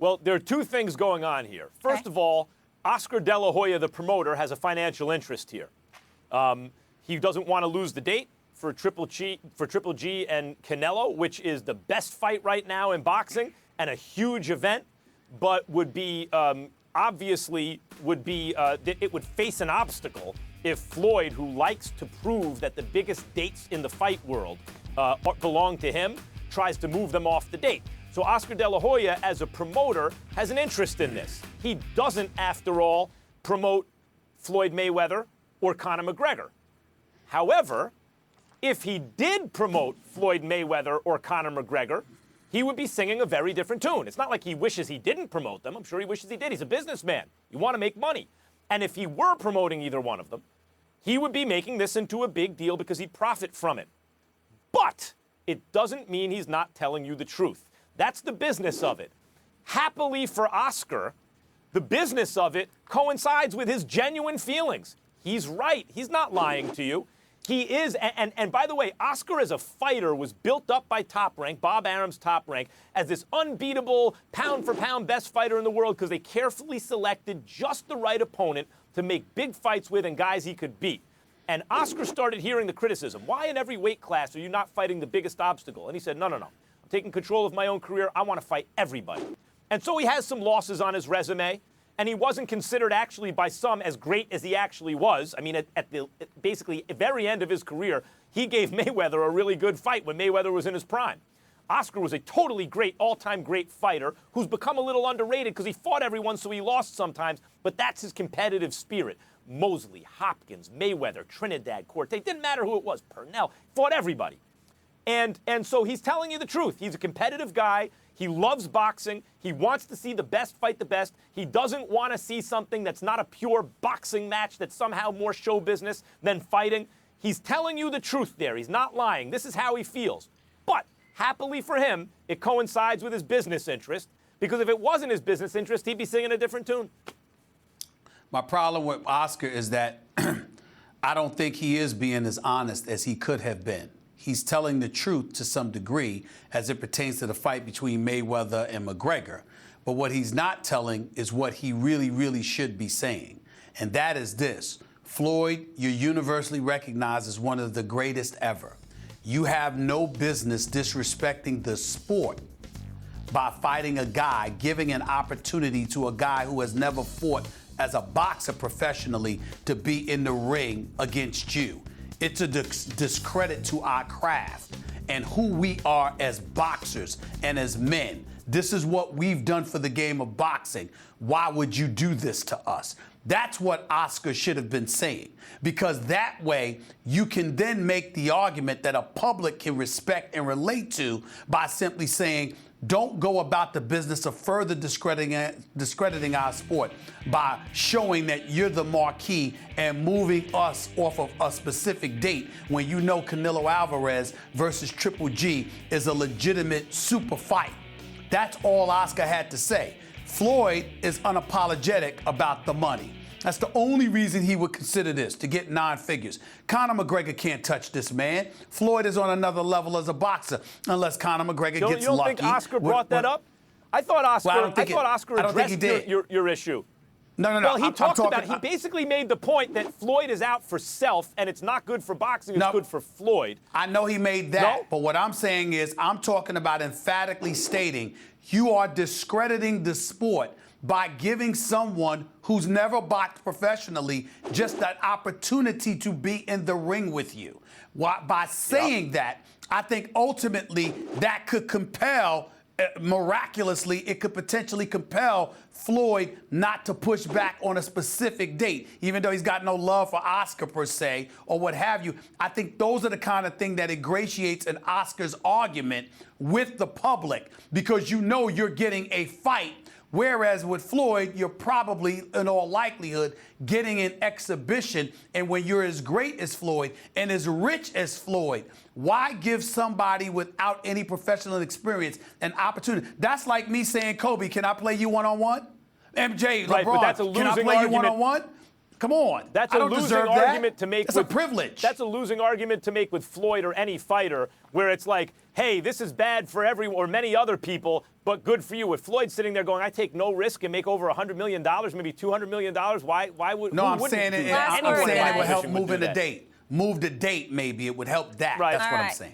Well, there are two things going on here. First of all, Oscar De La Hoya, the promoter, has a financial interest here. He doesn't want to lose the date for Triple G and Canelo, which is the best fight right now in boxing and a huge event, but would be it would face an obstacle if Floyd, who likes to prove that the biggest dates in the fight world belong to him, tries to move them off the date. So Oscar De La Hoya, as a promoter, has an interest in this. He doesn't, after all, promote Floyd Mayweather or Conor McGregor. However, if he did promote Floyd Mayweather or Conor McGregor, he would be singing a very different tune. It's not like he wishes he didn't promote them. I'm sure he wishes he did. He's a businessman. You want to make money. And if he were promoting either one of them, he would be making this into a big deal because he'd profit from it. But it doesn't mean he's not telling you the truth. That's the business of it. Happily for Oscar, the business of it coincides with his genuine feelings. He's right. He's not lying to you. He is, and by the way, Oscar as a fighter was built up by Top Rank, Bob Arum's Top Rank, as this unbeatable pound-for-pound best fighter in the world because they carefully selected just the right opponent to make big fights with and guys he could beat. And Oscar started hearing the criticism. Why in every weight class are you not fighting the biggest obstacle? And he said, no. I'm taking control of my own career. I want to fight everybody. And so he has some losses on his resume. And he wasn't considered actually by some as great as he actually was. I mean, at the basically very end of his career, he gave Mayweather a really good fight when Mayweather was in his prime. Oscar was a totally great, all-time great fighter who's become a little underrated because he fought everyone, so he lost sometimes, but that's his competitive spirit. Mosley, Hopkins, Mayweather, Trinidad, Cortez, didn't matter who it was, Purnell, fought everybody. And so he's telling you the truth. He's a competitive guy. He loves boxing. He wants to see the best fight the best. He doesn't want to see something that's not a pure boxing match that's somehow more show business than fighting. He's telling you the truth there. He's not lying. This is how he feels. But happily for him, it coincides with his business interest, because if it wasn't his business interest, he'd be singing a different tune. My problem with Oscar is that I don't think he is being as honest as he could have been. He's telling the truth to some degree as it pertains to the fight between Mayweather and McGregor. But what he's not telling is what he really, really should be saying. And that is this. Floyd, you're universally recognized as one of the greatest ever. You have no business disrespecting the sport by fighting a guy, giving an opportunity to a guy who has never fought as a boxer professionally to be in the ring against you. It's a discredit to our craft and who we are as boxers and as men. This is what we've done for the game of boxing. Why would you do this to us? That's what Oscar should have been saying, because that way you can then make the argument that a public can respect and relate to by simply saying, don't go about the business of further discrediting our sport by showing that you're the marquee and moving us off of a specific date when you know Canelo Alvarez versus Triple G is a legitimate super fight. That's all Oscar had to say. Floyd is unapologetic about the money. That's the only reason he would consider this, to get 9 figures. Conor McGregor can't touch this man. Floyd is on another level as a boxer, unless Conor McGregor gets lucky. You don't think Oscar brought that up? I thought Oscar addressed your issue. No. Well, he talked about it. He basically made the point that Floyd is out for self, and it's not good for boxing, it's good for Floyd. I know he made that, but what I'm saying is I'm talking about emphatically stating you are discrediting the sport by giving someone who's never boxed professionally just that opportunity to be in the ring with you. By saying that, I think ultimately that could compel, miraculously, it could potentially compel Floyd not to push back on a specific date, even though he's got no love for Oscar per se, or what have you. I think those are the kind of thing that ingratiates an Oscar's argument with the public, because you know you're getting a fight. Whereas with Floyd, you're probably, in all likelihood, getting an exhibition. And when you're as great as Floyd and as rich as Floyd, why give somebody without any professional experience an opportunity? That's like me saying, Kobe, can I play you one-on-one? MJ, right, LeBron, but that's a losing can I play argument. you one-on-one? Come on. That's I a don't losing deserve argument that. to make. That's a privilege. That's a losing argument to make with Floyd or any fighter, where it's like, hey, this is bad for everyone or many other people, but good for you. With Floyd sitting there going, I take no risk and make over $100 million, maybe $200 million. Why would? No, who I'm wouldn't saying do it. that? I'm saying it would help Position would moving do the that. date. Move the date, maybe it would help that. Right. That's All what right. I'm saying.